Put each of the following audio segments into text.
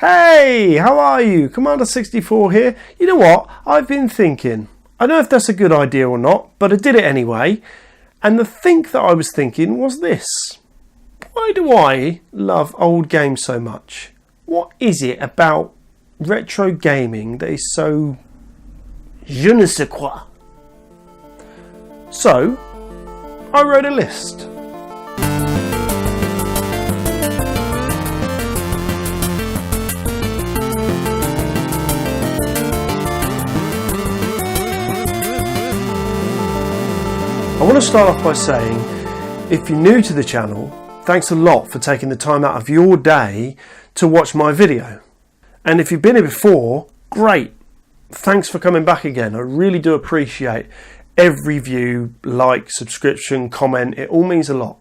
Hey, how are you? Commander64 here. You know what? I've been thinking. I don't know if that's a good idea or not, but I did it anyway. And the think that I was thinking was this. Why do I love old games so much? What is it about retro gaming that is so je ne sais quoi? So, I wrote a list. I want to start off by saying, if you're new to the channel, thanks a lot for taking the time out of your day to watch my video. And if you've been here before, great. Thanks for coming back again. I really do appreciate every view, like, subscription, comment. It all means a lot.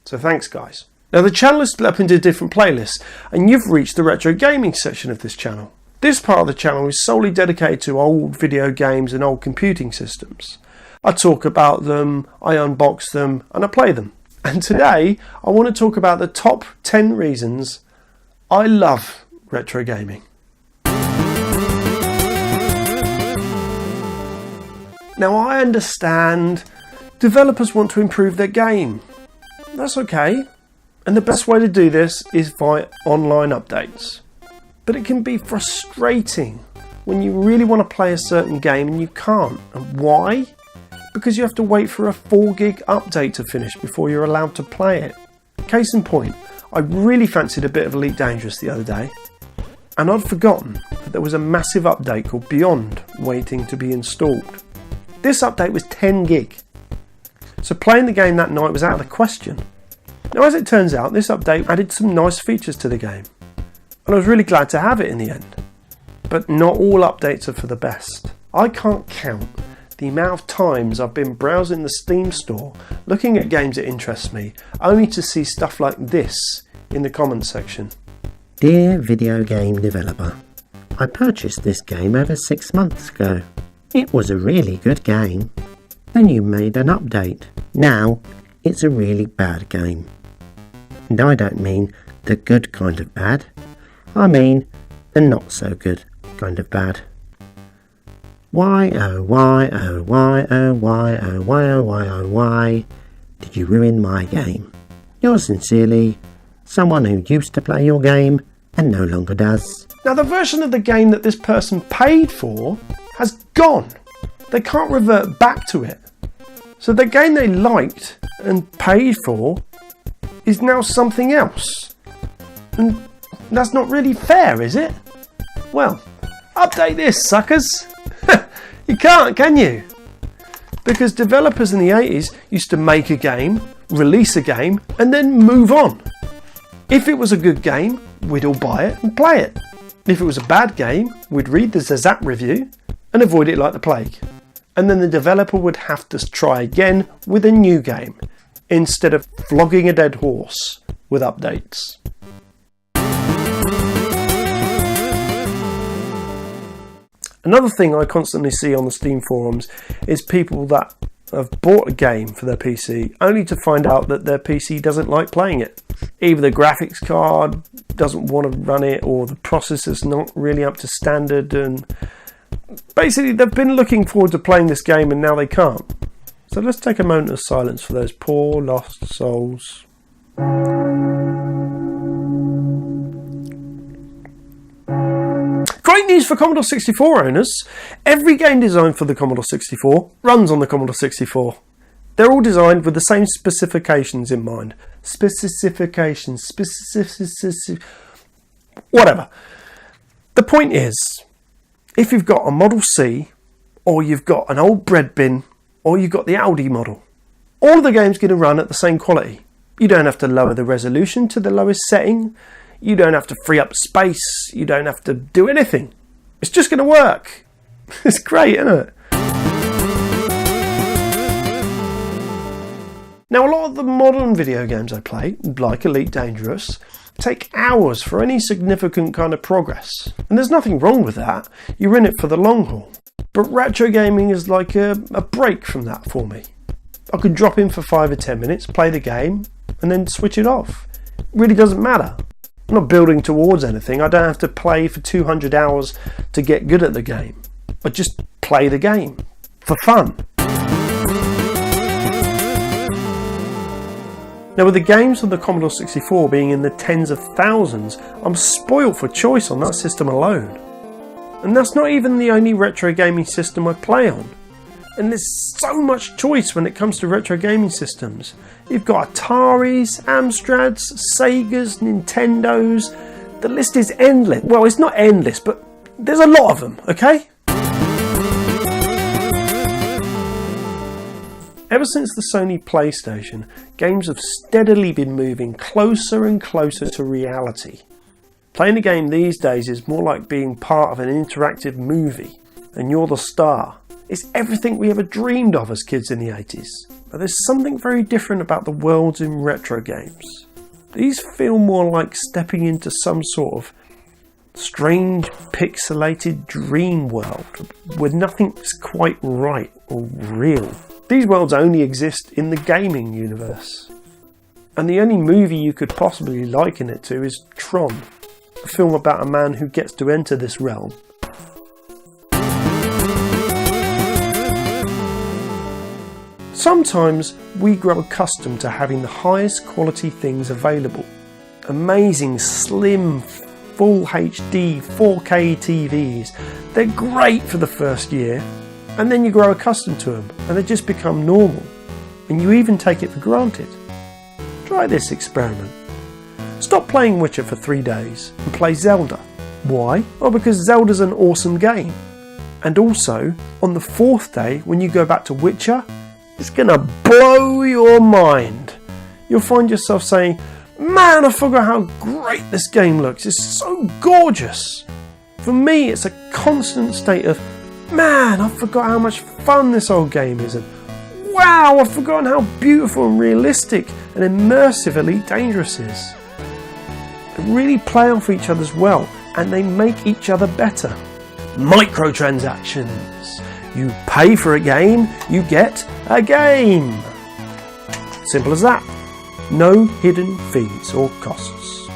So thanks, guys. Now, the channel is split up into different playlists, and you've reached the retro gaming section of this channel. This part of the channel is solely dedicated to old video games and old computing systems. I talk about them, I unbox them, and I play them. And today, I want to talk about the top 10 reasons I love retro gaming. Now, I understand developers want to improve their game. That's okay. And the best way to do this is via online updates. But it can be frustrating when you really want to play a certain game and you can't. And why? Because you have to wait for a 4 gig update to finish before you're allowed to play it. Case in point, I really fancied a bit of Elite Dangerous the other day, and I'd forgotten that there was a massive update called Beyond waiting to be installed. This update was 10 gig, so playing the game that night was out of the question. Now, as it turns out, this update added some nice features to the game, and I was really glad to have it in the end. But not all updates are for the best. I can't count the amount of times I've been browsing the Steam store looking at games that interest me, only to see stuff like this in the comments section. Dear video game developer, I purchased this game over 6 months ago. It was a really good game. Then you made an update. Now it's a really bad game. And I don't mean the good kind of bad. I mean the not so good kind of bad. Why, oh why, oh why, oh why, oh why, oh why, oh why did you ruin my game? Yours sincerely, someone who used to play your game and no longer does. Now, the version of the game that this person paid for has gone. They can't revert back to it. So the game they liked and paid for is now something else. And that's not really fair, is it? Well, update this, suckers. You can't, can you? Because developers in the 80s used to make a game, release a game, and then move on. If it was a good game, we'd all buy it and play it. If it was a bad game, we'd read the Zap review and avoid it like the plague. And then the developer would have to try again with a new game, instead of flogging a dead horse with updates. Another thing I constantly see on the Steam forums is people that have bought a game for their PC only to find out that their PC doesn't like playing it. Either the graphics card doesn't want to run it, or the processor's not really up to standard, and basically they've been looking forward to playing this game and now they can't. So let's take a moment of silence for those poor lost souls. Great news for Commodore 64 owners. Every game designed for the Commodore 64 runs on the Commodore 64. They're all designed with the same specifications in mind. Whatever. The point is, if you've got a Model C, or you've got an old bread bin, or you've got the Audi model, all of the game's going to run at the same quality. You don't have to lower the resolution to the lowest setting. You don't have to free up space. You don't have to do anything. It's just going to work. It's great, isn't it? Now, a lot of the modern video games I play, like Elite Dangerous, take hours for any significant kind of progress. And there's nothing wrong with that. You're in it for the long haul. But retro gaming is like a break from that for me. I could drop in for 5 or 10 minutes, play the game, and then switch it off. It really doesn't matter. I'm not building towards anything. I don't have to play for 200 hours to get good at the game. I just play the game for fun. Now, with the games on the Commodore 64 being in the tens of thousands, I'm spoilt for choice on that system alone. And that's not even the only retro gaming system I play on. And there's so much choice when it comes to retro gaming systems. You've got Ataris, Amstrads, Segas, Nintendos. The list is endless. Well, it's not endless, but there's a lot of them, okay? Ever since the Sony PlayStation, games have steadily been moving closer and closer to reality. Playing a game these days is more like being part of an interactive movie, and you're the star. It's everything we ever dreamed of as kids in the 80s. But there's something very different about the worlds in retro games. These feel more like stepping into some sort of strange pixelated dream world where nothing's quite right or real. These worlds only exist in the gaming universe. And the only movie you could possibly liken it to is Tron, a film about a man who gets to enter this realm. Sometimes we grow accustomed to having the highest quality things available. Amazing, slim, full HD, 4K TVs. They're great for the first year, and then you grow accustomed to them, and they just become normal, and you even take it for granted. Try this experiment. Stop playing Witcher for 3 days and play Zelda. Why? Well, because Zelda's an awesome game. And also, on the 4th day, when you go back to Witcher, it's gonna blow your mind. You'll find yourself saying, man, I forgot how great this game looks. It's so gorgeous. For me, it's a constant state of, man, I forgot how much fun this old game is. And wow, I've forgotten how beautiful and realistic and immersive Elite Dangerous is. They really play off each other as well, and they make each other better. Microtransactions. You pay for a game, you get a game. Simple as that. No hidden fees or costs.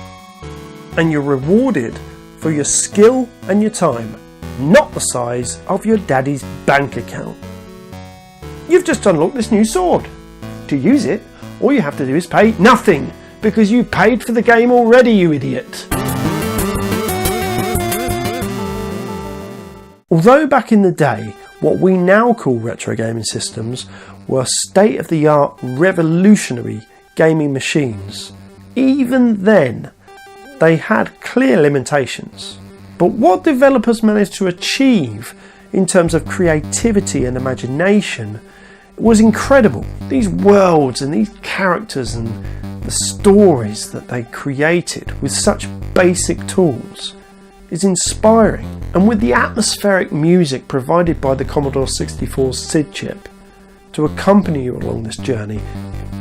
And you're rewarded for your skill and your time, not the size of your daddy's bank account. You've just unlocked this new sword. To use it, all you have to do is pay nothing, because you paid for the game already, you idiot. Although back in the day, what we now call retro gaming systems were state-of-the-art, revolutionary gaming machines, even then they had clear limitations. But what developers managed to achieve in terms of creativity and imagination was incredible. These worlds and these characters and the stories that they created with such basic tools is inspiring. And with the atmospheric music provided by the Commodore 64's SID chip to accompany you along this journey, it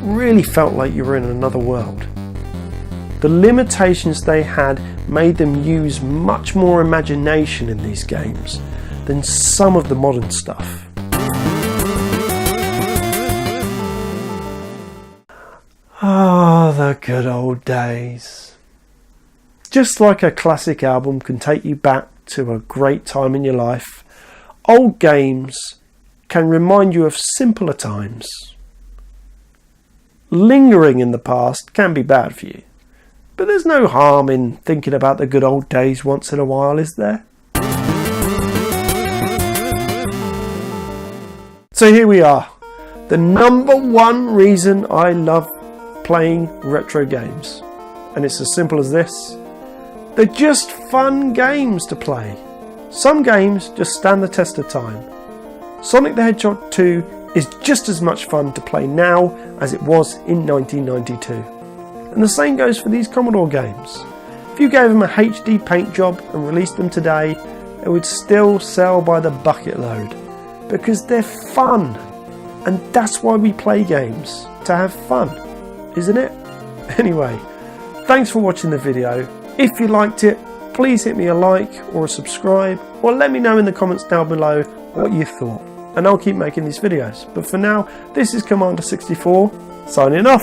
really felt like you were in another world. The limitations they had made them use much more imagination in these games than some of the modern stuff. Ah, the good old days. Just like a classic album can take you back to a great time in your life, old games can remind you of simpler times. Lingering in the past can be bad for you, but there's no harm in thinking about the good old days once in a while, is there? So here we are, the number one reason I love playing retro games, and it's as simple as this. They're just fun games to play. Some games just stand the test of time. Sonic the Hedgehog 2 is just as much fun to play now as it was in 1992. And the same goes for these Commodore games. If you gave them a HD paint job and released them today, they would still sell by the bucket load, because they're fun. And that's why we play games, to have fun, isn't it? Anyway, thanks for watching the video. If you liked it, please hit me a like or a subscribe, or let me know in the comments down below what you thought, and I'll keep making these videos. But for now, this is Commander 64 signing off.